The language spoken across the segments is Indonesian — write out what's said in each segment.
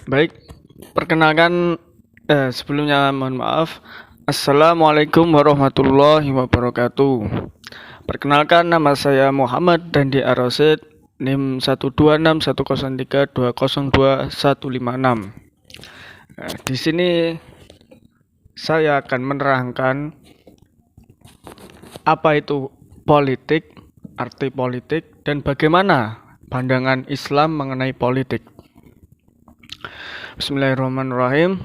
Baik, perkenalkan sebelumnya mohon maaf. Assalamualaikum warahmatullahi wabarakatuh. Perkenalkan, nama saya Muhammad Dandi Arosid, NIM 1261032025156. Di sini saya akan menerangkan apa itu politik, arti politik, dan bagaimana pandangan Islam mengenai politik. Bismillahirrahmanirrahim.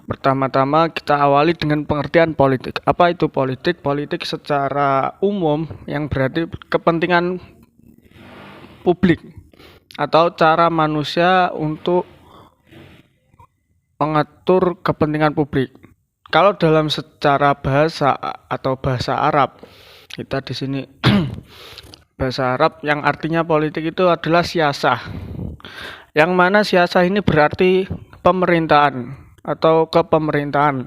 Pertama-tama kita awali dengan pengertian politik. Apa itu politik? Politik secara umum yang berarti kepentingan publik atau cara manusia untuk mengatur kepentingan publik. Kalau dalam secara bahasa atau bahasa Arab, kita di sini bahasa Arab yang artinya politik itu adalah siasah. Yang mana siasah ini berarti pemerintahan atau kepemerintahan.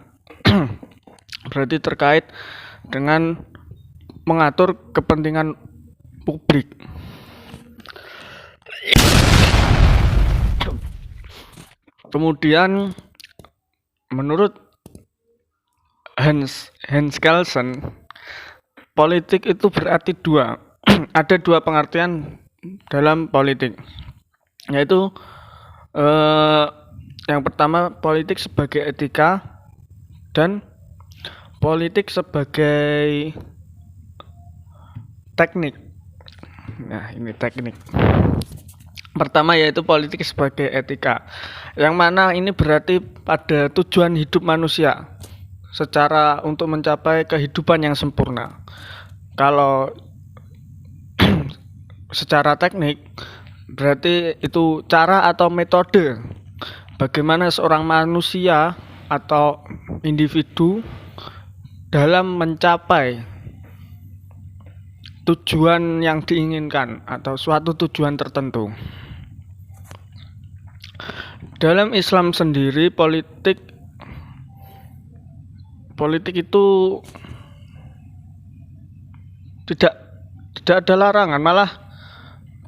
Berarti terkait dengan mengatur kepentingan publik. Kemudian menurut Hans Kelsen, politik itu berarti dua. Ada dua pengertian dalam politik, yaitu yang pertama politik sebagai etika dan politik sebagai teknik. Nah, ini teknik. Pertama yaitu politik sebagai etika, yang mana ini berarti pada tujuan hidup manusia secara untuk mencapai kehidupan yang sempurna. Kalau secara teknik berarti itu cara atau metode bagaimana seorang manusia atau individu dalam mencapai tujuan yang diinginkan atau suatu tujuan tertentu. Dalam Islam sendiri politik itu tidak ada larangan,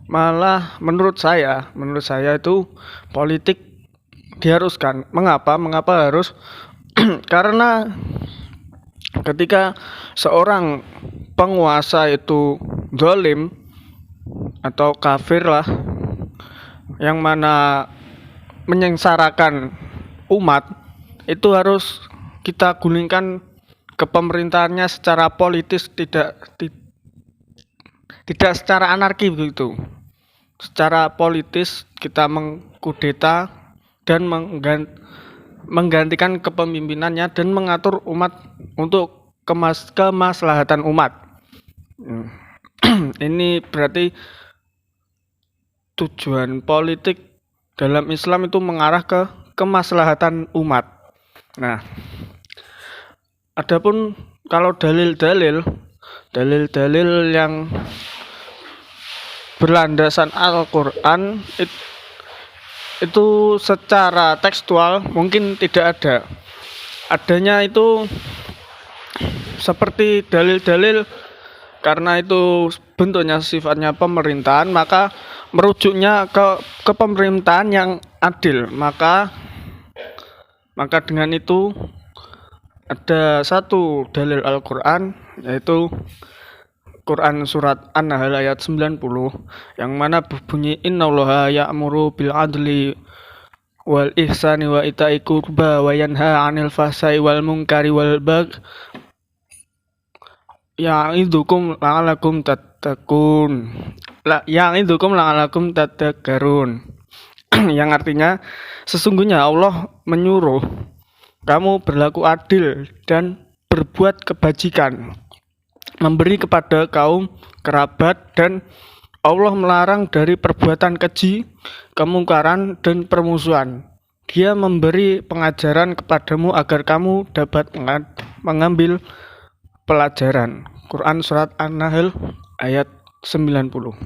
malah menurut saya itu politik diharuskan. Mengapa harus? Karena ketika seorang penguasa itu zalim atau kafir lah, yang mana menyengsarakan umat, itu harus kita gulingkan ke pemerintahannya secara politis, tidak secara anarki begitu. Secara politis kita mengkudeta dan menggantikan kepemimpinannya dan mengatur umat untuk kemaslahatan umat. Ini berarti tujuan politik dalam Islam itu mengarah ke kemaslahatan umat. Nah, adapun kalau dalil-dalil yang berlandasan Al-Quran itu secara tekstual mungkin tidak ada. Adanya itu seperti dalil-dalil karena itu bentuknya sifatnya pemerintahan, maka merujuknya ke pemerintahan yang adil. Maka dengan itu ada satu dalil Al-Quran, yaitu Quran surat An-Nahl ayat 90, yang mana berbunyi innallaha ya'muru bil adli wal ihsani wa ita'i qurba wa yanha 'anil fahsai wal munkari wal baghi ya'idukum la'alakum tattaqun. Yang artinya sesungguhnya Allah menyuruh kamu berlaku adil dan berbuat kebajikan, memberi kepada kaum kerabat, dan Allah melarang dari perbuatan keji, kemungkaran, dan permusuhan. Dia memberi pengajaran kepadamu agar kamu dapat mengambil pelajaran. Quran surat An-Nahl ayat 90.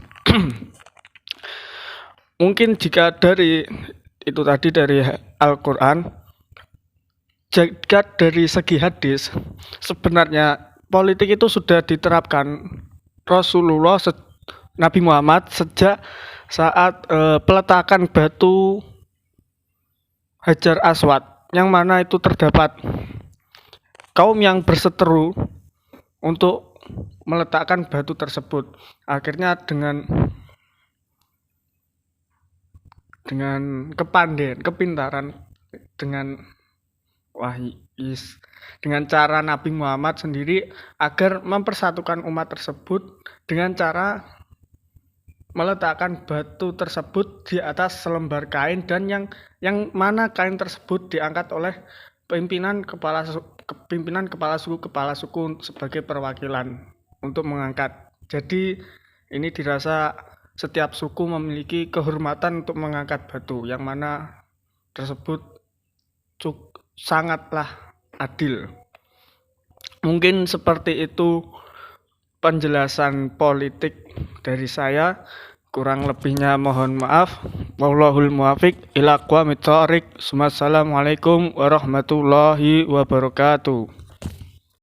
Mungkin jika dari itu tadi dari Al-Quran, jika dari segi hadis, sebenarnya politik itu sudah diterapkan Rasulullah Nabi Muhammad sejak saat peletakan batu Hajar Aswad, yang mana itu terdapat kaum yang berseteru untuk meletakkan batu tersebut. Akhirnya dengan kepintaran, dengan dengan cara Nabi Muhammad sendiri agar mempersatukan umat tersebut dengan cara meletakkan batu tersebut di atas selembar kain, dan yang mana kain tersebut diangkat oleh pimpinan kepala suku sebagai perwakilan untuk mengangkat. Jadi ini dirasa setiap suku memiliki kehormatan untuk mengangkat batu, yang mana tersebut sangatlah adil. Mungkin seperti itu penjelasan politik dari saya. Kurang lebihnya mohon maaf. Wallahul muwaffiq ila aqwamit thoriq. Assalamualaikum warahmatullahi wabarakatuh.